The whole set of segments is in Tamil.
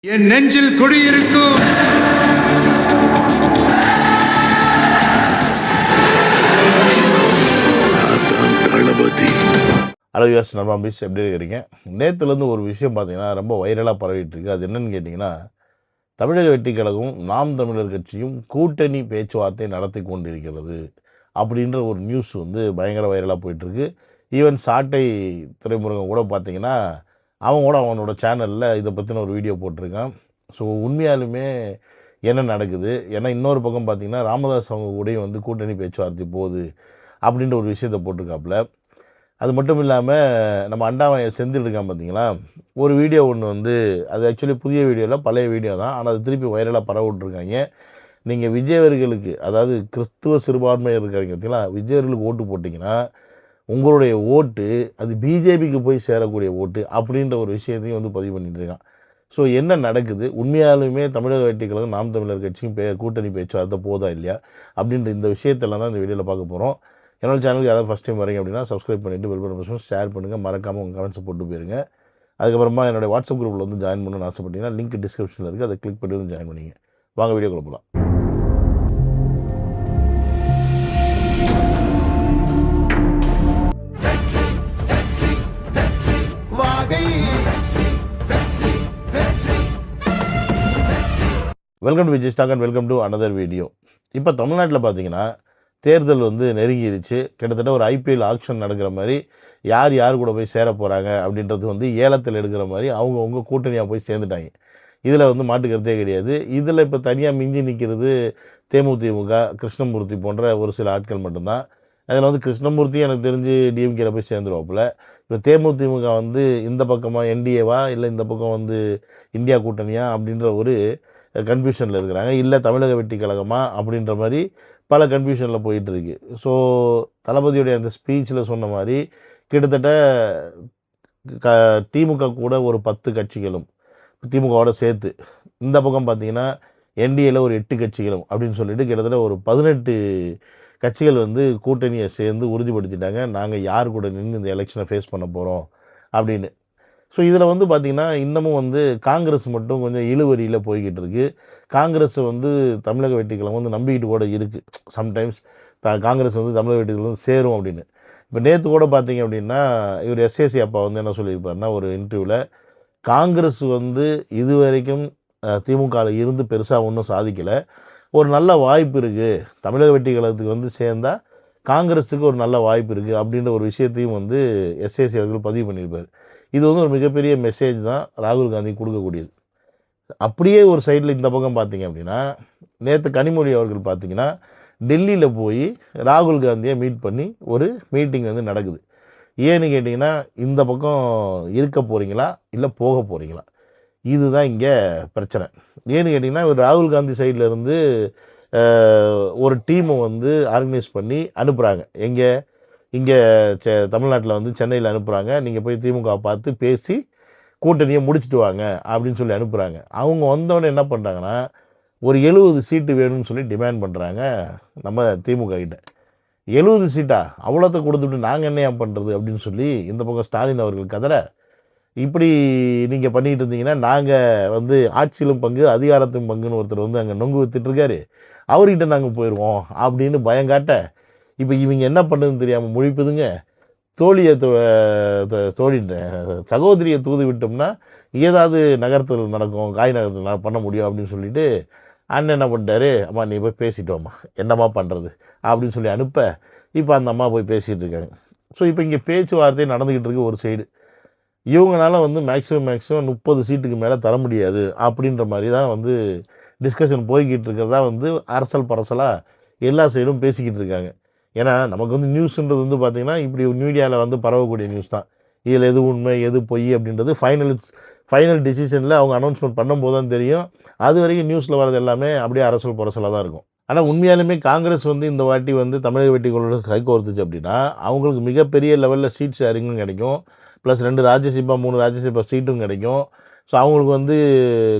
என் நெஞ்சில் குடியிருக்கும் தளபதி. ஹலோ யூஎஸ் நர்மாம்பிஸ், எப்படி இருக்கிறீங்க? நேற்றுலேருந்து ஒரு விஷயம் பார்த்தீங்கன்னா ரொம்ப வைரலாக பரவிட்டு இருக்கு. அது என்னன்னு கேட்டிங்கன்னா, தமிழக வெற்றி கழகம் நாம் தமிழர் கட்சியும் கூட்டணி பேச்சுவார்த்தை நடத்தி கொண்டிருக்கிறது அப்படின்ற ஒரு நியூஸ் வந்து பயங்கர வைரலாக போயிட்டுருக்கு. ஈவன் சாட்டை துறைமுருகன் கூட பார்த்தீங்கன்னா, அவன் கூட அவனோட சேனலில் இதை பற்றின ஒரு வீடியோ போட்டிருக்கான். ஸோ உண்மையாலுமே என்ன நடக்குது? ஏன்னா இன்னொரு பக்கம் பார்த்தீங்கன்னா, ராமதாஸ் அவங்க கூடயும் வந்து கூட்டணி பேச்சுவார்த்தை போகுது அப்படின்ற ஒரு விஷயத்தை போட்டிருக்காப்புல. அது மட்டும் இல்லாமல் நம்ம அண்டாமன் செந்தில் இருக்கான் பார்த்தீங்களா, ஒரு வீடியோ ஒன்று வந்து அது ஆக்சுவலி புதிய வீடியோவில் பழைய வீடியோ தான், ஆனால் அது திருப்பி வைரலாக பரவ விட்ருக்காங்க. நீங்கள் விஜயவர்களுக்கு, அதாவது கிறிஸ்துவ சிறுபான்மையர் இருக்காங்க பார்த்தீங்களா, விஜயவர்களுக்கு ஓட்டு போட்டிங்கன்னா உங்களுடைய ஓட்டு அது பிஜேபிக்கு போய் சேரக்கூடிய ஓட்டு அப்படின்ற ஒரு விஷயத்தையும் வந்து பதிவு பண்ணிட்டு இருக்கான். ஸோ என்ன நடக்குது? உண்மையாலுமே தமிழக வெற்றி கழகம் நாம் தமிழர் கட்சியும் கூட்டணி பேச்சுவார்த்தை போதா இல்லையா அப்படின்ற இந்த விஷயத்தெல்லாம் தான் இந்த வீடியோவில் பார்க்க போகிறோம். என்னோட சேனலுக்கு யாராவது ஃபஸ்ட் டைம் வரீங்க அப்படின்னா சப்ஸ்கிரைப் பண்ணிவிட்டு பெல் பட்டன் ஷேர் பண்ணுங்கள், மறக்காமல் உங்கள் கமெண்ட்ஸை போட்டு போயிருங்க. அதுக்கப்புறமா என்னோடய வாட்ஸ்அப் குரூப்பில் வந்து ஜாயின் பண்ணணும்னு ஆசைப்பட்டீங்கன்னா லிங்க் டிஸ்கிரிப்ஷனில் இருக்குது, அதை கிளிக் பண்ணி வந்து ஜாயின் பண்ணிங்க. வாங்க வீடியோக்குள்ள போகலாம். Welcome to Vijay stock and welcome to another video. இப்போ தமிழ்நாட்டில் பார்த்தீங்கன்னா தேர்தல் வந்து நெருங்கிருச்சு. கிட்டத்தட்ட ஒரு ஐபிஎல் ஆக்ஷன் நடக்கிற மாதிரி யார் யார் கூட போய் சேர போகிறாங்க அப்படின்றது வந்து ஏலத்தில் எடுக்கிற மாதிரி அவங்கவுங்க கூட்டணியாக போய் சேர்ந்துட்டாங்க. இதில் வந்து மாட்டுக்கிறதே கிடையாது. இதில் இப்போ தனியாக மிஞ்சி நிற்கிறது தேமுதிமுக, கிருஷ்ணமூர்த்தி போன்ற ஒரு சில ஆட்கள் மட்டும்தான். அதில் வந்து கிருஷ்ணமூர்த்தி எனக்கு தெரிஞ்சு டிஎம்கேல போய் சேர்ந்துருவாப்புல. இப்போ தேமுதிமுக வந்து இந்த பக்கமாக என்டிஏவா இல்லை இந்த பக்கம் வந்து இந்தியா கூட்டணியா அப்படின்ற ஒரு கன்ஃபியூஷனில் இருக்கிறாங்க. இல்லை தமிழக வெற்றி கழகமா அப்படின்ற மாதிரி பல கன்ஃபியூஷனில் போயிட்டுருக்கு. ஸோ தளபதியுடைய அந்த ஸ்பீச்சில் சொன்ன மாதிரி கிட்டத்தட்ட திமுக கூட ஒரு 10 கட்சிகளும் திமுகவோட சேர்த்து, இந்த பக்கம் பார்த்திங்கன்னா என்டிஏல ஒரு 8 கட்சிகளும் அப்படின்னு சொல்லிட்டு கிட்டத்தட்ட ஒரு 18 கட்சிகள் வந்து கூட்டணியை சேர்ந்து உறுதிப்படுத்திட்டாங்க, நாங்கள் யார் கூட நின்று இந்த எலெக்ஷனை ஃபேஸ் பண்ண போகிறோம் அப்படின்னு. ஸோ இதில் வந்து பார்த்திங்கன்னா இன்னமும் வந்து காங்கிரஸ் மட்டும் கொஞ்சம் இழுவரியில் போய்கிட்டு இருக்குது. காங்கிரஸ் வந்து தமிழக வெற்றி கழகம் வந்து நம்பிக்கிட்டு கூட இருக்குது. சம்டைம்ஸ் காங்கிரஸ் வந்து தமிழக வெற்றி கழகம் வந்து சேரும் அப்படின்னு. இப்போ நேற்று கூட பார்த்திங்க அப்படின்னா இவர் எஸ்ஏசி அப்பா வந்து என்ன சொல்லியிருப்பாருன்னா ஒரு இன்டர்வியூவில், காங்கிரஸ் வந்து இது வரைக்கும் திமுகவில் இருந்து பெருசாக ஒன்றும் சாதிக்கலை, ஒரு நல்ல வாய்ப்பு இருக்குது தமிழக வெற்றி கழகத்துக்கு வந்து சேர்ந்தால் காங்கிரஸுக்கு ஒரு நல்ல வாய்ப்பு இருக்குது அப்படின்ற ஒரு விஷயத்தையும் வந்து எஸ்ஏசி அவர்கள் பதிவு பண்ணியிருப்பார். இது வந்து ஒரு மிகப்பெரிய மெசேஜ் தான் ராகுல் காந்தி கொடுக்கக்கூடியது. அப்படியே ஒரு சைடில் இந்த பக்கம் பார்த்திங்க அப்படின்னா நேற்று கனிமொழி அவர்கள் பார்த்திங்கன்னா டெல்லியில் போய் ராகுல் காந்தியை மீட் பண்ணி ஒரு மீட்டிங் வந்து நடக்குது. ஏன்னு கேட்டிங்கன்னா இந்த பக்கம் இருக்க போகிறீங்களா இல்லை போக போகிறீங்களா, இதுதான் இங்கே பிரச்சனை. ஏன்னு கேட்டிங்கன்னா ராகுல் காந்தி சைடில் இருந்து ஒரு டீமை வந்து ஆர்கனைஸ் பண்ணி அனுப்புகிறாங்க. இங்கே தமிழ்நாட்டில் வந்து சென்னையில் அனுப்புகிறாங்க, நீங்கள் போய் திமுக பார்த்து பேசி கூட்டணியை முடிச்சுட்டு வாங்க அப்படின்னு சொல்லி அனுப்புகிறாங்க. அவங்க வந்தவொடனே என்ன பண்ணுறாங்கன்னா ஒரு 70 சீட்டு வேணும்னு சொல்லி டிமாண்ட் பண்ணுறாங்க நம்ம திமுக கிட்ட. 70 சீட்டா, அவ்வளோத்தை கொடுத்துட்டு நாங்கள் என்னையா பண்ணுறது அப்படின்னு சொல்லி இந்த பக்கம் ஸ்டாலின் அவர்கள் கதற, இப்படி நீங்கள் பண்ணிக்கிட்டு இருந்தீங்கன்னா நாங்கள் வந்து ஆட்சியிலும் பங்கு அதிகாரத்திலும் பங்குன்னு ஒருத்தர் வந்து அங்கே நொங்கு வித்துட்ருக்காரு, அவர்கிட்ட நாங்கள் போயிடுவோம் அப்படின்னு பயங்காட்ட, இப்போ இவங்க என்ன பண்ணுறதுன்னு தெரியாமல் முழிப்புதுங்க. தோழின்ற சகோதரியை தூது விட்டோம்னா ஏதாவது நகரத்தில் நடக்கும், காய் நகரத்தில் பண்ண முடியும் அப்படின்னு சொல்லிட்டு அண்ணன் என்ன பண்ணிட்டாரு, அம்மா நீ போய் பேசிட்டோம்மா என்னம்மா பண்ணுறது அப்படின்னு சொல்லி அனுப்ப, இப்போ அந்த அம்மா போய் பேசிகிட்டு இருக்காங்க. ஸோ இப்போ இங்கே பேச்சுவார்த்தை நடந்துக்கிட்டு இருக்கு. ஒரு சைடு இவங்களால வந்து மேக்ஸிமம் 30 சீட்டுக்கு மேலே தர முடியாது அப்படின்ற மாதிரி தான் வந்து டிஸ்கஷன் போய்கிட்டு இருக்கிறதா வந்து அரசல் பரசலாக எல்லா சைடும் பேசிக்கிட்டு இருக்காங்க. ஏன்னா நமக்கு வந்து நியூஸுன்றது வந்து பார்த்திங்கன்னா இப்படி மீடியாவில் வந்து பரவக்கூடிய நியூஸ் தான். இதில் எது உண்மை எது பொய் அப்படின்றது ஃபைனல் டிசிஷனில் அவங்க அனௌன்ஸ்மெண்ட் பண்ணும்போது தான் தெரியும். அது வரைக்கும் நியூஸில் வர்றது எல்லாமே அப்படியே அரசல் புரசலாக தான் இருக்கும். ஆனால் உண்மையாலுமே காங்கிரஸ் வந்து இந்த வாட்டி வந்து தமிழக வெற்றிகளோட கைகோர்த்துச்சு அப்படின்னா அவங்களுக்கு மிகப்பெரிய லெவலில் சீட் ஷேரிங்கும் கிடைக்கும், ப்ளஸ் 2 ராஜ்யசபா 3 ராஜ்யசபா சீட்டும் கிடைக்கும். ஸோ அவங்களுக்கு வந்து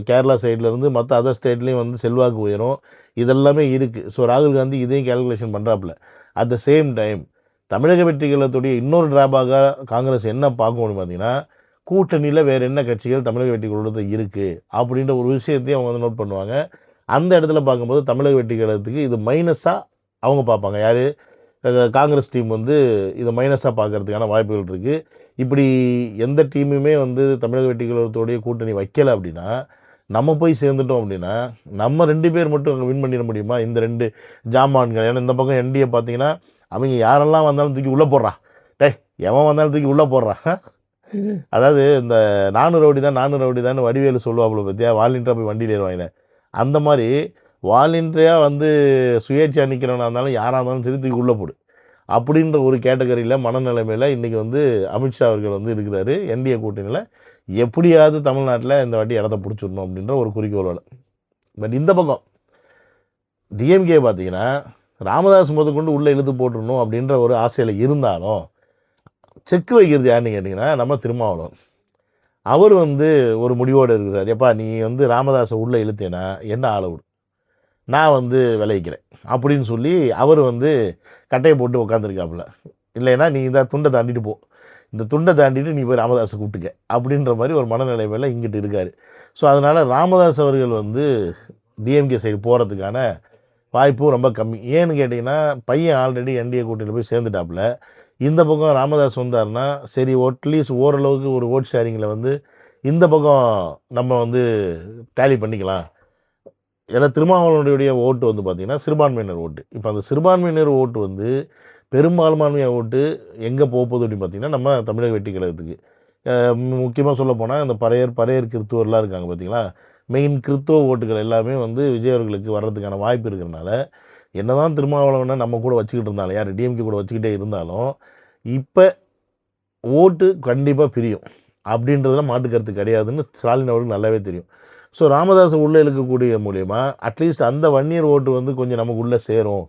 கேரளா சைட்லேருந்து மற்ற அதர் ஸ்டேட்லேயும் வந்து செல்வாக்கு உயரும், இதெல்லாமே இருக்குது. ஸோ ராகுல் காந்தி இதையும் கேல்குலேஷன் பண்ணுறாப்புல. அட் த சேம் டைம் தமிழக வெற்றி கழகத்துடைய இன்னொரு ட்ராபாக காங்கிரஸ் என்ன பார்க்கணும் பார்த்திங்கன்னா, கூட்டணியில் வேறு என்ன கட்சிகள் தமிழக வெற்றி கழகத்தில் இருக்குது அப்படின்ற ஒரு விஷயத்தையும் அவங்க வந்து நோட் பண்ணுவாங்க. அந்த இடத்துல பார்க்கும்போது தமிழக வெற்றி கழகத்துக்கு இது மைனஸாக அவங்க பார்ப்பாங்க. யார்? காங்கிரஸ் டீம் வந்து இதை மைனஸாக பார்க்கறதுக்கான வாய்ப்புகள் இருக்குது. இப்படி எந்த டீமுமே வந்து தமிழக வெற்றி கழகத்தோடைய கூட்டணி வைக்கலை அப்படின்னா, நம்ம போய் சேர்ந்துட்டோம் அப்படின்னா, நம்ம 2 பேர் மட்டும் அங்கே வின் பண்ணிட முடியுமா? இந்த 2 ஜாமான்கள். ஏன்னா இந்த பக்கம் என்டிஏ பார்த்தீங்கன்னா, அவங்க யாரெல்லாம் வந்தாலும் தூக்கி உள்ளே போடுறான். டேய் எவன் வந்தாலும் தூக்கி உள்ளே போடுறான். அதாவது இந்த 400 ரவுடி தான் 400 ரவுடி தான் வடிவேலு சொல்லுவாப்புல பார்த்தியா, வாலண்டியராக போய் வண்டியில் ஏறுவாங்க. அந்த மாதிரி வாலண்டியராக வந்து சுயேட்சையாக நிற்கிறவனாக இருந்தாலும் யாராக இருந்தாலும் சரி தூக்கி உள்ளே போடு அப்படின்ற ஒரு கேட்டகரியில் மனநிலைமையில் இன்றைக்கி வந்து அமித்ஷா அவர்கள் வந்து இருக்கிறாரு. என்டிஏ கூட்டணியில் எப்படியாவது தமிழ்நாட்டில் இந்த வாட்டி இடத்த பிடிச்சிடணும் அப்படின்ற ஒரு குறிக்கோளோட. பட் இந்த பக்கம் டிஎம்கே பார்த்தீங்கன்னா ராமதாஸ் முதற்கொண்டு உள்ளே இழுத்து போட்டுடணும் அப்படின்ற ஒரு ஆசையில் இருந்தாலும் செக் வைக்கிறது யாருன்னு கேட்டிங்கன்னா நம்ம திருமாவளவன். அவர் வந்து ஒரு முடிவோடு இருக்கிறார். எப்பா நீ வந்து ராமதாஸை உள்ளே இழுத்தேன்னா என்ன ஆள விடு, நான் வந்து விளைவிக்கிறேன் அப்படின்னு சொல்லி அவர் வந்து கட்டையை போட்டு உட்காந்துருக்காப்புல. இல்லைன்னா நீ இந்த துண்டை தாண்டிட்டு போ, இந்த துண்டை தாண்டிட்டு நீ போய் ராமதாஸை கூப்பிட்டுக்க அப்படின்ற மாதிரி ஒரு மனநிலைமையில் இங்கிட்டு இருக்கார். ஸோ அதனால் ராமதாஸ் அவர்கள் வந்து டிஎம்கே சைடு போகிறதுக்கான வாய்ப்பும் ரொம்ப கம்மி. ஏன்னு கேட்டிங்கன்னா பையன் ஆல்ரெடி என்டிஏ கூட்டணியில் போய் சேர்ந்துட்டாப்புல. இந்த பக்கம் ராமதாஸ் வந்தார்னா சரி அட்லீஸ்ட் ஓரளவுக்கு ஒரு ஓட் ஷேரிங்கில் வந்து இந்த பக்கம் நம்ம வந்து டேலி பண்ணிக்கலாம். ஏன்னா திருமாவளவனுடைய ஓட்டு வந்து பார்த்திங்கன்னா சிறுபான்மையினர் ஓட்டு. இப்போ அந்த சிறுபான்மையினர் ஓட்டு வந்து பெரும்பான்மையான ஓட்டு எங்கே போகுது அப்படின்னு பார்த்திங்கன்னா நம்ம தமிழக வெற்றி கழகத்துக்கு. முக்கியமாக சொல்லப்போனால் இந்த பறையர் கிறித்துவர்லாம் இருக்காங்க பார்த்திங்களா, மெயின் கிறித்துவ ஓட்டுகள் எல்லாமே வந்து விஜய் அவர்களுக்கு வர்றதுக்கான வாய்ப்பு இருக்கிறனால என்ன தான் திருமாவளவனை நம்ம கூட வச்சுக்கிட்டு இருந்தாலும், யார் டிஎம்கே கூட வச்சுக்கிட்டே இருந்தாலும் இப்போ ஓட்டு கண்டிப்பாக பிரியும் அப்படின்றதுல மாட்டு கருத்து கிடையாதுன்னு ஸ்டாலின் அவருக்கு நல்லாவே தெரியும். ஸோ ராமதாஸை உள்ளே இழுக்கக்கூடிய மூலயமா அட்லீஸ்ட் அந்த வன்னியர் ஓட்டு வந்து கொஞ்சம் நமக்கு உள்ளே சேரும்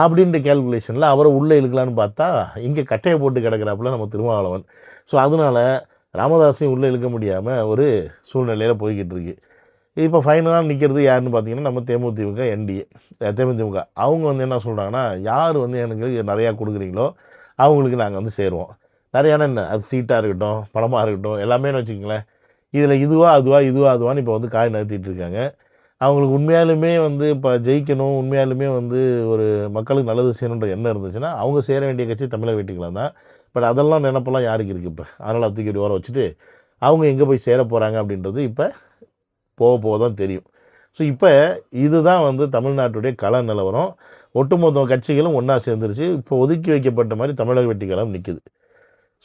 அப்படின்ற கேல்குலேஷனில் அவரை உள்ளே இழுக்கலான்னு பார்த்தா இங்கே கட்டையை போட்டு கிடக்கிறாப்புல நம்ம திருமாவளவன். ஸோ அதனால் ராமதாஸையும் உள்ளே இழுக்க முடியாமல் ஒரு சூழ்நிலையில் போய்கிட்டு இருக்கு. இப்போ ஃபைனலாக நிற்கிறது யாருன்னு பார்த்தீங்கன்னா நம்ம தேமுதிக என்டிஏ தேமுதிக. அவங்க வந்து என்ன சொல்கிறாங்கன்னா, யார் வந்து எனக்கு நிறையா கொடுக்குறீங்களோ அவங்களுக்கு நாங்கள் வந்து சேருவோம். நிறையான என்ன அது சீட்டாக இருக்கட்டும் பணமாக இருக்கட்டும் எல்லாமே வச்சுக்கங்களேன், இதில் இதுவான்னு இப்போ வந்து காய் நகர்த்திட்டு இருக்காங்க. அவங்களுக்கு உண்மையாலுமே வந்து இப்போ ஜெயிக்கணும், உண்மையாலுமே வந்து ஒரு மக்களுக்கு நல்லது செய்யணுன்ற எண்ணம் இருந்துச்சுன்னா அவங்க சேர வேண்டிய கட்சி தமிழக வெற்றி கழகம் தான். பட் அதெல்லாம் நினப்பெல்லாம் யாருக்கு இருக்குது இப்போ? அதனால் அது தூக்கி ஓரம் வச்சுட்டு அவங்க எங்கே போய் சேர போகிறாங்க அப்படின்றது இப்போ போக தான் தெரியும். ஸோ இப்போ இதுதான் வந்து தமிழ்நாட்டுடைய கள நிலவரம். ஒட்டுமொத்த கட்சிகளும் ஒன்றா சேர்ந்துருச்சு. இப்போ ஒதுக்கி வைக்கப்பட்ட மாதிரி தமிழக வெற்றி கழகம் நிற்குது.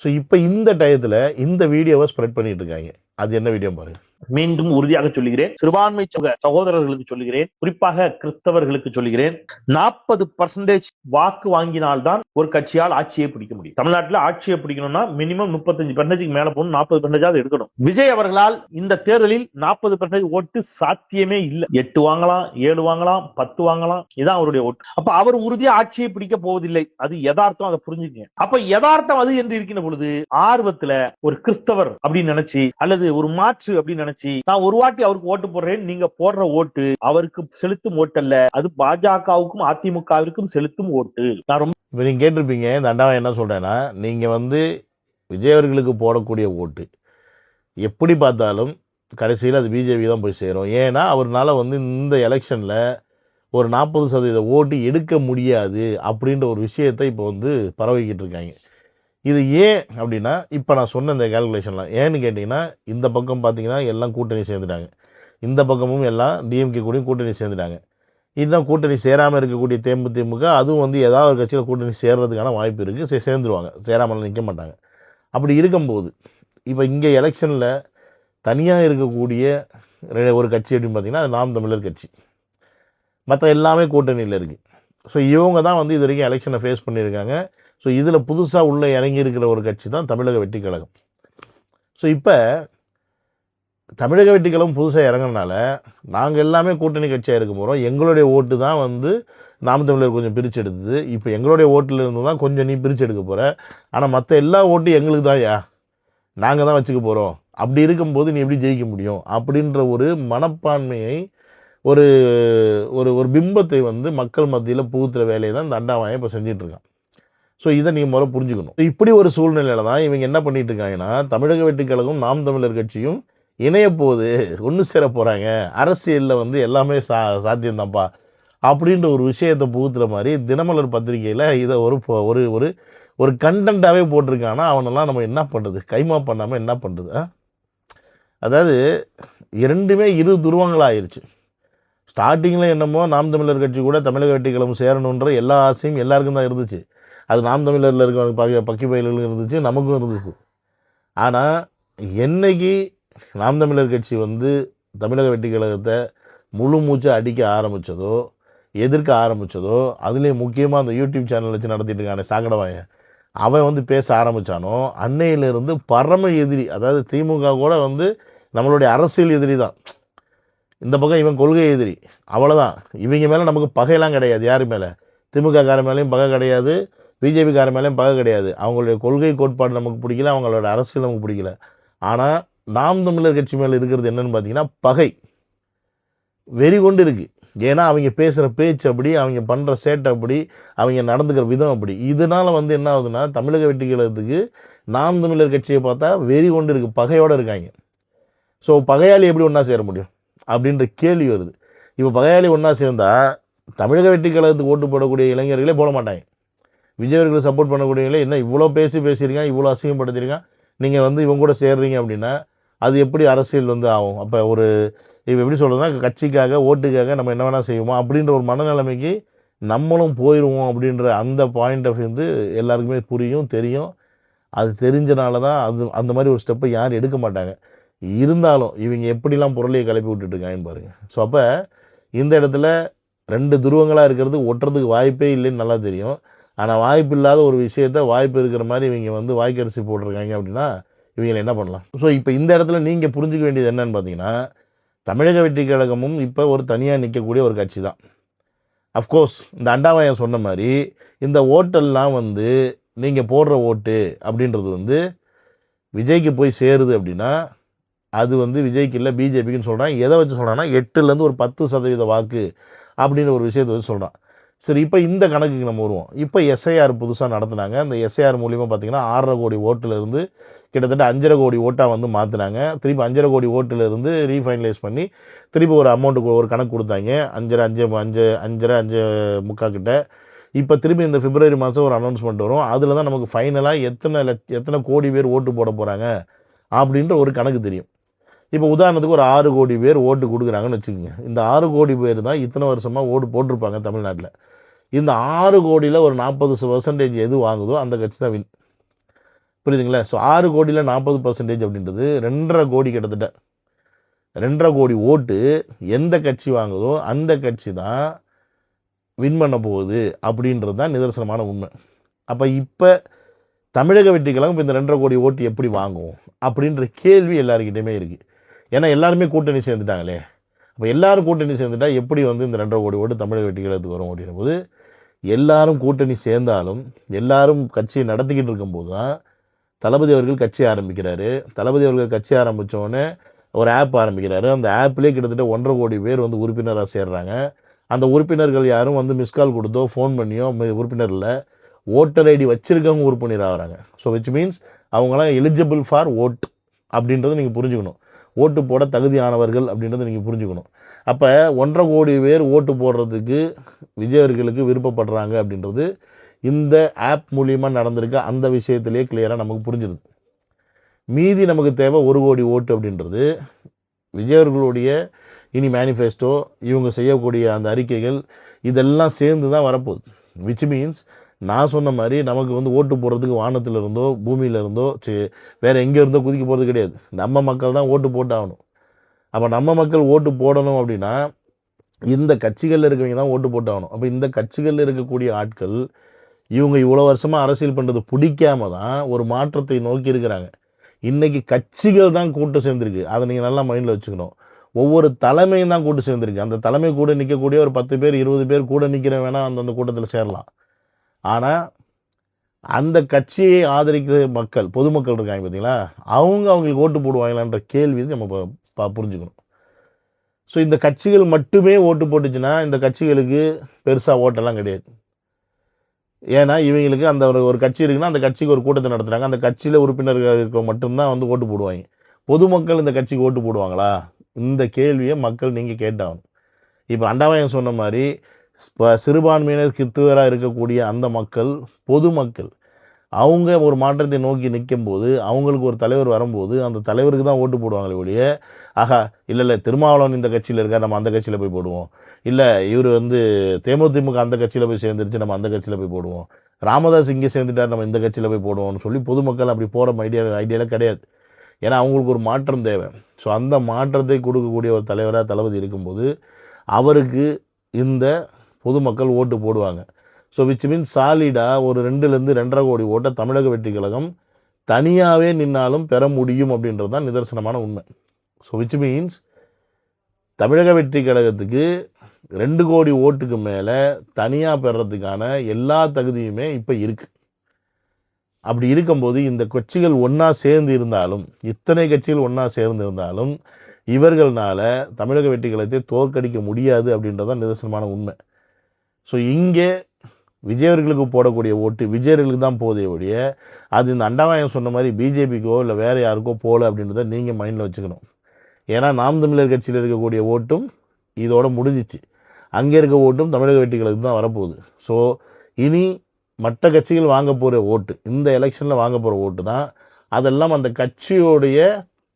ஸோ இப்போ இந்த டயத்தில் இந்த வீடியோவை ஸ்ப்ரெட் பண்ணிட்டு இருக்காங்க. அது என்ன வீடியோ பாருங்க. மீண்டும் உறுதியாக சொல்லுகிறேன், சிறுபான்மை சகோதரர்களுக்கு சொல்லுகிறேன், குறிப்பாக கிறிஸ்தவர்களுக்கு சொல்லுகிறேன், 40% வாக்கு வாங்கினால்தான் ஒரு கட்சியால் ஆட்சியை பிடிக்க முடியும். தமிழ்நாட்டில் ஆட்சியை பிடிக்கணும்னா மினிமம் 35% மேல போகணும், 40% எடுக்கணும். விஜய் அவர்களால் இந்த தேர்தலில் 40% ஓட்டு சாத்தியமே இல்லை. 8 வாங்கலாம், 7 வாங்கலாம், 10 வாங்கலாம், இதான் அவருடைய ஓட்டு. அப்ப அவர் உறுதியா ஆட்சியை பிடிக்க போவதில்லை. அது யதார்த்தம், அதை புரிஞ்சுக்கங்க. அப்ப யதார்த்தம் அது என்று இருக்கின்ற பொழுது ஆர்வத்துல ஒரு கிறிஸ்தவர் அப்படின்னு நினைச்சு அல்லது ஒரு மாற்று அப்படின்னு நினைச்சு நான் ஒரு வாட்டி அவருக்கு ஓட்டு போடுறேன், நீங்க போடுற ஓட்டு அவருக்கு செலுத்தும் ஓட்டு அல்ல, அது பாஜகவுக்கும் அதிமுகவிற்கும் செலுத்தும் ஓட்டு. நான் ரொம்ப இப்போ நீங்கள் கேட்டிருப்பீங்க இந்த அண்டாவை என்ன சொல்கிறேன்னா, நீங்கள் வந்து விஜய் அவர்களுக்கு போடக்கூடிய ஓட்டு எப்படி பார்த்தாலும் கடைசியில் அது பிஜேபி தான் போய் சேரும். ஏன்னா அவர்னால வந்து இந்த எலெக்ஷனில் ஒரு 40% ஓட்டு எடுக்க முடியாது அப்படின்ற ஒரு விஷயத்தை இப்போ வந்து பரவிக்கிட்டு இருக்காங்க. இது ஏன் அப்படின்னா இப்போ நான் சொன்ன இந்த கேல்குலேஷன்லாம் ஏன்னு கேட்டிங்கன்னா, இந்த பக்கம் பார்த்தீங்கன்னா எல்லாம் கூட்டணி சேர்ந்துட்டாங்க, இந்த பக்கமும் எல்லாம் டிஎம்கே கூடயும் கூட்டணி சேர்ந்துட்டாங்க. இன்னும் கூட்டணி சேராமல் இருக்கக்கூடிய தேமுதிக அதுவும் வந்து ஏதாவது ஒரு கட்சியில் கூட்டணி சேர்றதுக்கான வாய்ப்பு இருக்குது. சேர்ந்துருவாங்க, சேராமல் நிற்க மாட்டாங்க. அப்படி இருக்கும்போது இப்போ இங்கே எலெக்ஷனில் தனியாக இருக்கக்கூடிய ஒரு கட்சி அப்படின்னு பார்த்திங்கன்னா அது நாம் தமிழர் கட்சி. மற்ற எல்லாமே கூட்டணியில் இருக்குது. ஸோ இவங்க தான் வந்து இது வரைக்கும் எலெக்ஷனை ஃபேஸ் பண்ணியிருக்காங்க. ஸோ இதில் புதுசாக உள்ளே இறங்கி இருக்கிற ஒரு கட்சி தான் தமிழக வெற்றி கழகம். ஸோ இப்போ தமிழக வெற்றி கழகம் புதுசாக இறங்கினால நாங்கள் எல்லாமே கூட்டணி கட்சியாக இருக்க போகிறோம். எங்களுடைய ஓட்டு தான் வந்து நாம் தமிழர் கொஞ்சம் பிரித்து எடுத்தது. இப்போ எங்களுடைய ஓட்டில் இருந்து தான் கொஞ்சம் நீ பிரித்து எடுக்க போகிற, ஆனால் மற்ற எல்லா ஓட்டும் எங்களுக்கு தான், நாங்கள் தான் வச்சுக்க போகிறோம். அப்படி இருக்கும்போது நீ எப்படி ஜெயிக்க முடியும் அப்படின்ற ஒரு மனப்பான்மையை ஒரு ஒரு ஒரு பிம்பத்தை வந்து மக்கள் மத்தியில் புகுத்துற வேலையை தான் இந்த அண்டாவாயை இப்போ செஞ்சிட்ருக்கான். ஸோ இதை நீங்கள் முதல்ல புரிஞ்சுக்கணும். இப்படி ஒரு சூழ்நிலையில தான் இவங்க என்ன பண்ணிட்டு இருக்காங்கன்னா, தமிழக வெற்றிக் கழகம் நாம் தமிழர் கட்சியும் இணைய போது ஒன்று சேர போகிறாங்க, அரசியலில் வந்து எல்லாமே சாத்தியம்தான்ப்பா அப்படின்ற ஒரு விஷயத்தை புகுத்துற மாதிரி தினமலர் பத்திரிகையில் இதை ஒரு ஒரு ஒரு கண்டென்ட்டாகவே போட்டிருக்காங்கன்னா அவனெல்லாம் நம்ம என்ன பண்ணுறது, கைமா பண்ணாமல் என்ன பண்ணுறது? அதாவது இரண்டுமே இரு துருவங்களாகிருச்சு. ஸ்டார்டிங்கில் என்னமோ நாம் தமிழர் கட்சி கூட தமிழக வெற்றிக் கழகம் சேரணுன்ற எல்லா ஆசையும் எல்லாருக்கும் தான் இருந்துச்சு. அது நாம் தமிழரில் இருக்க பக்கி பயில்களும் இருந்துச்சு, நமக்கும் இருந்துச்சு. ஆனால் என்னைக்கு நாம் தமிழர் கட்சி வந்து தமிழக வெற்றிக் கழகத்தை முழு மூச்சை அடிக்க ஆரம்பித்ததோ, எதிர்க்க ஆரம்பித்ததோ, அதுலேயும் முக்கியமாக அந்த யூடியூப் சேனல் வச்சு நடத்திட்டு இருக்கானே சாக்கடைவாயன், அவன் வந்து பேச ஆரம்பித்தானோ அன்னையிலிருந்து பரம எதிரி. அதாவது திமுக கூட வந்து நம்மளுடைய அரசியல் எதிரி தான், இந்த பக்கம் இவன் கொள்கை எதிரி, அவ்வளோதான். இவங்க மேலே நமக்கு பகையெல்லாம் கிடையாது. யார் மேலே? திமுக கார மேலேயும் பகை கிடையாது, பிஜேபி கார மேலேயும் பகை கிடையாது. அவங்களுடைய கொள்கை கோட்பாடு நமக்கு பிடிக்கல, அவங்களோட அரசியல் நமக்கு பிடிக்கல. ஆனால் நாம் தமிழர் கட்சி மேலே இருக்கிறது என்னென்னு பார்த்தீங்கன்னா பகை, வெறி கொண்டு இருக்குது. ஏன்னா அவங்க பேசுகிற பேச்சு அப்படி, அவங்க பண்ணுற சேட்டை அப்படி, அவங்க நடந்துக்கிற விதம் அப்படி. இதனால் வந்து என்ன ஆகுதுன்னா தமிழக வெற்றிக் கழகத்துக்கு நாம் தமிழர் கட்சியை பார்த்தா வெறி கொண்டு இருக்குது, பகையோடு இருக்காங்க. ஸோ பகையாளி எப்படி ஒன்றா சேர முடியும் அப்படின்ற கேள்வி வருது. இப்போ பகையாளி ஒன்றா சேர்ந்தால் தமிழக வெற்றிக் கழகத்துக்கு ஓட்டு போடக்கூடிய இளைஞர்களே போட மாட்டாங்க. விஜய் அவர்களுக்கு சப்போர்ட் பண்ணக்கூடியவங்களே என்ன இவ்வளோ பேசியிருக்கான், இவ்வளோ அசிங்கப்படுத்திருக்கான், நீங்கள் வந்து இவங்க கூட சேர்றீங்க அப்படின்னா அது எப்படி அரசியல் வந்து ஆகும்? அப்போ ஒரு இப்போ எப்படி சொல்கிறதுனா, கட்சிக்காக ஓட்டுக்காக நம்ம என்ன வேணால் செய்வோமா அப்படின்ற ஒரு மனநிலைமைக்கு நம்மளும் போயிடுவோம் அப்படின்ற அந்த பாயிண்ட் ஆஃப் வந்து எல்லாருக்குமே புரியும், தெரியும். அது தெரிஞ்சனால தான் அந்த மாதிரி ஒரு ஸ்டெப்பை யாரும் எடுக்க மாட்டாங்க. இருந்தாலும் இவங்க எப்படிலாம் பொருளையை கிளப்பி விட்டுட்டுருக்காங்கன்னு பாருங்கள். ஸோ அப்போ இந்த இடத்துல ரெண்டு துருவங்களாக இருக்கிறது ஒட்டுறதுக்கு வாய்ப்பே இல்லைன்னு நல்லா தெரியும். ஆனால் வாய்ப்பு இல்லாத ஒரு விஷயத்த வாய்ப்பு இருக்கிற மாதிரி இவங்க வந்து வாய்க்கரிசி போட்டிருக்காங்க அப்படின்னா இவங்களை என்ன பண்ணலாம்? ஸோ இப்போ இந்த இடத்துல நீங்கள் புரிஞ்சிக்க வேண்டியது என்னன்னு பார்த்தீங்கன்னா, தமிழக வெற்றிக் கழகமும் இப்போ ஒரு தனியாக நிற்கக்கூடிய ஒரு கட்சி தான். அஃப்கோர்ஸ் இந்த அண்டாவாயம் சொன்ன மாதிரி இந்த ஓட்டெல்லாம் வந்து நீங்கள் போடுற ஓட்டு அப்படின்றது வந்து விஜய்க்கு போய் சேருது அப்படின்னா அது வந்து விஜய்க்கு இல்லை பிஜேபிக்குன்னு சொல்கிறான். எதை வச்சு சொல்கிறான்னா 8லேருந்து ஒரு 10% வாக்கு அப்படின்ற ஒரு விஷயத்தை வச்சு சொல்கிறான். சரி, இப்போ இந்த கணக்குக்கு நம்ம வருவோம். இப்போ எஸ்ஐஆர் புதுசாக நடத்துனாங்க. அந்த எஸ்ஐஆர் மூலிமா பார்த்திங்கன்னா 6.5 கோடி ஓட்டிலேருந்து கிட்டத்தட்ட 5.5 கோடி ஓட்டாக வந்து மாற்றினாங்க. திருப்பி 5.5 கோடி ஓட்டிலேருந்து ரீஃபைனலைஸ் பண்ணி திருப்பி ஒரு அமௌண்ட்டுக்கு ஒரு கணக்கு கொடுத்தாங்க. 5.5 கிட்ட. இப்போ திருப்பி இந்த பிப்ரவரி மாதம் ஒரு அனௌன்ஸ்மெண்ட் வரும். அதில் தான் நமக்கு ஃபைனலாக எத்தனை கோடி பேர் ஓட்டு போட போகிறாங்க அப்படின்ற ஒரு கணக்கு தெரியும். இப்போ உதாரணத்துக்கு ஒரு 6 கோடி பேர் ஓட்டு கொடுக்குறாங்கன்னு வச்சுக்கோங்க. இந்த 6 கோடி பேர் தான் இத்தனை வருஷமாக ஓட்டு போட்டிருப்பாங்க தமிழ்நாட்டில். இந்த 6 கோடியில் ஒரு 40% எது வாங்குதோ அந்த கட்சி தான் வின். புரியுதுங்களா? ஸோ 6 கோடியில் 40% அப்படின்றது 2.5 கோடி, கிட்டத்தட்ட 2.5 கோடி ஓட்டு எந்த கட்சி வாங்குதோ அந்த கட்சி தான் வின் பண்ண போகுது அப்படின்றது தான் நிதர்சனமான உண்மை. அப்போ இப்போ தமிழக வெற்றிக் கழகம் இந்த 2.5 கோடி ஓட்டு எப்படி வாங்கும் அப்படின்ற கேள்வி எல்லாருக்கிட்டையுமே இருக்குது. ஏன்னா எல்லாருமே கூட்டணி சேர்ந்துட்டாங்களே. அப்போ எல்லோரும் கூட்டணி சேர்ந்துட்டா எப்படி வந்து இந்த 2.5 கோடி ஓட்டு தமிழக வெற்றிக் கழகத்துக்கு வரும் அப்படின்னும் போது, எல்லாரும் கூட்டணி சேர்ந்தாலும் எல்லாரும் கட்சியை நடத்திக்கிட்டு இருக்கும்போது தான் தளபதி அவர்கள் கட்சி ஆரம்பிக்கிறாரு. தளபதி அவர்கள் கட்சி ஆரம்பித்தோடனே ஒரு ஆப் ஆரம்பிக்கிறாரு. அந்த ஆப்லேயே கிட்டத்தட்ட 1.5 கோடி பேர் வந்து உறுப்பினராக சேர்றாங்க. அந்த உறுப்பினர்கள் யாரும் வந்து மிஸ்கால் கொடுத்தோ ஃபோன் பண்ணியோ உறுப்பினர் இல்லை, ஓட்டர் ஐடி வச்சுருக்கவங்க உறுப்பினர் ஆகிறாங்க. ஸோ விச் மீன்ஸ் அவங்களாம் எலிஜிபிள் ஃபார் ஓட் அப்படின்றத நீங்கள் புரிஞ்சுக்கணும். ஓட்டு போட தகுதியானவர்கள் அப்படின்றத நீங்கள் புரிஞ்சுக்கணும். அப்போ 1.5 கோடி பேர் ஓட்டு போடுறதுக்கு விஜய் அவர்களுக்கு விருப்பப்படுறாங்க அப்படின்றது இந்த ஆப் மூலியமாக நடந்திருக்க அந்த விஷயத்திலே கிளியராக நமக்கு புரிஞ்சிருது. மீதி நமக்கு தேவை 1 கோடி ஓட்டு அப்படின்றது விஜய் அவர்களுடைய இனி மேனிஃபெஸ்டோ, இவங்க செய்யக்கூடிய அந்த அறிக்கைகள் இதெல்லாம் சேர்ந்து தான் வரப்போகுது. விச் மீன்ஸ் நான் சொன்ன மாதிரி நமக்கு வந்து ஓட்டு போடுறதுக்கு வானத்தில் இருந்தோ பூமியில் இருந்தோ வேறு எங்கே இருந்தோ குதிக்க போகிறது கிடையாது. நம்ம மக்கள் தான் ஓட்டு போட்டு ஆகணும். அப்போ நம்ம மக்கள் ஓட்டு போடணும் அப்படின்னா இந்த கட்சிகளில் இருக்கவங்க தான் ஓட்டு போட்டு ஆகணும். அப்போ இந்த கட்சிகளில் இருக்கக்கூடிய ஆட்கள் இவங்க இவ்வளோ வருஷமாக அரசியல் பண்ணுறது பிடிக்காம தான் ஒரு மாற்றத்தை நோக்கி இருக்கிறாங்க. இன்றைக்கி கட்சிகள் தான் கூட்டம் சேர்ந்துருக்கு. அதை நீங்கள் நல்லா மைண்டில் வச்சுக்கணும். ஒவ்வொரு தலைமையும் தான் கூட்டு சேர்ந்துருக்கு. அந்த தலைமை கூட நிற்கக்கூடிய ஒரு 10 பேர் 20 பேர் கூட நிற்கிற வேணால் அந்தந்த கூட்டத்தில் சேரலாம். ஆனால் அந்த கட்சியை ஆதரிக்கிற மக்கள், பொதுமக்கள் இருக்காங்க பார்த்தீங்களா, அவங்களுக்கு ஓட்டு போடுவாங்களான்ற கேள்வி நம்ம புரிஞ்சுக்கணும். ஸோ இந்த கட்சிகள் மட்டுமே ஓட்டு போட்டுச்சுன்னா இந்த கட்சிகளுக்கு பெருசாக ஓட்டெல்லாம் கிடையாது. ஏன்னா இவங்களுக்கு அந்த ஒரு கட்சி இருக்குன்னா அந்த கட்சிக்கு ஒரு கூட்டத்தை நடத்துகிறாங்க, அந்த கட்சியில் உறுப்பினர்கள் இருக்க மட்டும்தான் வந்து ஓட்டு போடுவாங்க. பொதுமக்கள் இந்த கட்சிக்கு ஓட்டு போடுவாங்களா? இந்த கேள்வியை மக்கள் நீங்கள் கேட்டாகணும். இப்போ அண்டாமயம் சொன்ன மாதிரி இப்போ சிறுபான்மையினர் கிறிஸ்துவராக இருக்கக்கூடிய அந்த மக்கள், பொதுமக்கள், அவங்க ஒரு மாற்றத்தை நோக்கி நிற்கும்போது, அவங்களுக்கு ஒரு தலைவர் வரும்போது அந்த தலைவருக்கு தான் ஓட்டு போடுவாங்களே ஒழிய, ஆகா இல்லை திருமாவளவன் இந்த கட்சியில் இருக்கார், நம்ம அந்த கட்சியில் போய் போடுவோம், இல்லை இவர் வந்து தேமுதிமுக அந்த கட்சியில் போய் சேர்ந்துருச்சு, நம்ம அந்த கட்சியில் போய் போடுவோம், ராமதாஸ் இங்கே சேர்ந்துட்டார், நம்ம இந்த கட்சியில் போய் போடுவோம்னு சொல்லி பொதுமக்கள் அப்படி போகிற ஐடியாவில் கிடையாது. ஏன்னா அவங்களுக்கு ஒரு மாற்றம் தேவை. ஸோ அந்த மாற்றத்தை கொடுக்கக்கூடிய ஒரு தலைவராக தளபதி இருக்கும்போது அவருக்கு இந்த பொதுமக்கள் ஓட்டு போடுவாங்க. ஸோ விச் மீன்ஸ் சாலிடாக ஒரு 2லேருந்து 2.5 கோடி ஓட்டை தமிழக வெற்றி கழகம் தனியாகவே நின்னாலும் பெற முடியும் அப்படின்றது தான் நிதர்சனமான உண்மை. ஸோ விச் மீன்ஸ் தமிழக வெற்றி கழகத்துக்கு 2 கோடி ஓட்டுக்கு மேலே தனியாக பெறத்துக்கான எல்லா தகுதியுமே இப்போ இருக்குது. அப்படி இருக்கும்போது இந்த கட்சிகள் ஒன்றா சேர்ந்து இருந்தாலும், இத்தனை கட்சிகள் ஒன்றா சேர்ந்து இருந்தாலும் இவர்களால் தமிழக வெற்றி கழகத்தை தோற்கடிக்க முடியாது அப்படின்றது தான் நிதர்சனமான உண்மை. ஸோ இங்கே விஜயவர்களுக்கு போடக்கூடிய ஓட்டு விஜயர்களுக்கு தான் போதே ஒழிய அது இந்த அண்டாமயம் சொன்ன மாதிரி பிஜேபிக்கோ இல்லை வேறு யாருக்கோ போகல அப்படின்றத நீங்கள் மைண்டில் வச்சுக்கணும். ஏன்னா நாம் தமிழர் கட்சியில் இருக்கக்கூடிய ஓட்டும் இதோட முடிஞ்சிச்சு, அங்கே இருக்க ஓட்டும் தமிழக வெற்றி கழகத்துக்கு தான் வரப்போகுது. ஸோ இனி மற்ற கட்சிகள் வாங்க போகிற ஓட்டு, இந்த எலெக்ஷனில் வாங்க போகிற ஓட்டு தான், அதெல்லாம் அந்த கட்சியோடைய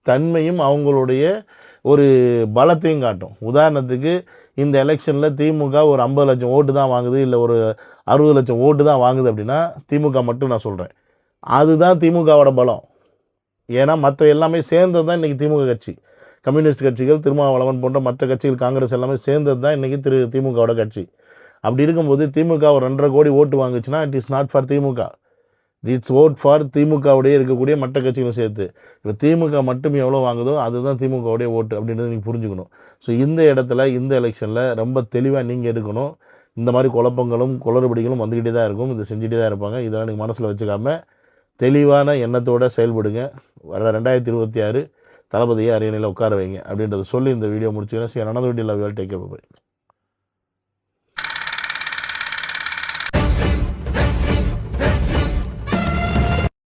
தன்மையும் அவங்களுடைய ஒரு பலத்தையும் காட்டும். உதாரணத்துக்கு இந்த எலெக்ஷனில் திமுக ஒரு 50 லட்சம் ஓட்டு தான் வாங்குது, இல்லை ஒரு 60 லட்சம் ஓட்டு தான் வாங்குது அப்படின்னா திமுக மட்டும் நான் சொல்கிறேன், அதுதான் திமுகவோட பலம். ஏன்னா மற்ற எல்லாமே சேர்ந்தது தான் இன்றைக்கி திமுக கட்சி. கம்யூனிஸ்ட் கட்சிகள், திருமாவளவன் போன்ற மற்ற கட்சிகள், காங்கிரஸ் எல்லாமே சேர்ந்தது தான் இன்றைக்கி திமுகவோட கட்சி. அப்படி இருக்கும்போது திமுக ஒரு 2.5 கோடி ஓட்டு வாங்குச்சுன்னா it is not for DMK, it's vote for திமுகவுடைய இருக்கக்கூடிய மற்ற கட்சிகளும் சேர்த்து. இப்போ திமுக மட்டும் எவ்வளோ வாங்குதோ அதுதான் திமுகவுடைய ஓட்டு அப்படின்றத நீங்கள் புரிஞ்சுக்கணும். ஸோ இந்த இடத்துல இந்த எலெக்ஷனில் ரொம்ப தெளிவாக நீங்கள் இருக்கணும். இந்த மாதிரி குழப்பங்களும் குளறுபடிகளும் வந்துக்கிட்டே தான் இருக்கும், இதை செஞ்சுட்டே தான் இருப்பாங்க. இதெல்லாம் நீங்கள் மனசில் வச்சுக்காமல் தெளிவான எண்ணத்தோடு செயல்படுங்க. வர 2026 தளபதியை அரியணையில் உட்கார வைங்க அப்படின்றத சொல்லி இந்த வீடியோ முடிச்சுக்கிறேன். சரி, another video, I will take care. Bye.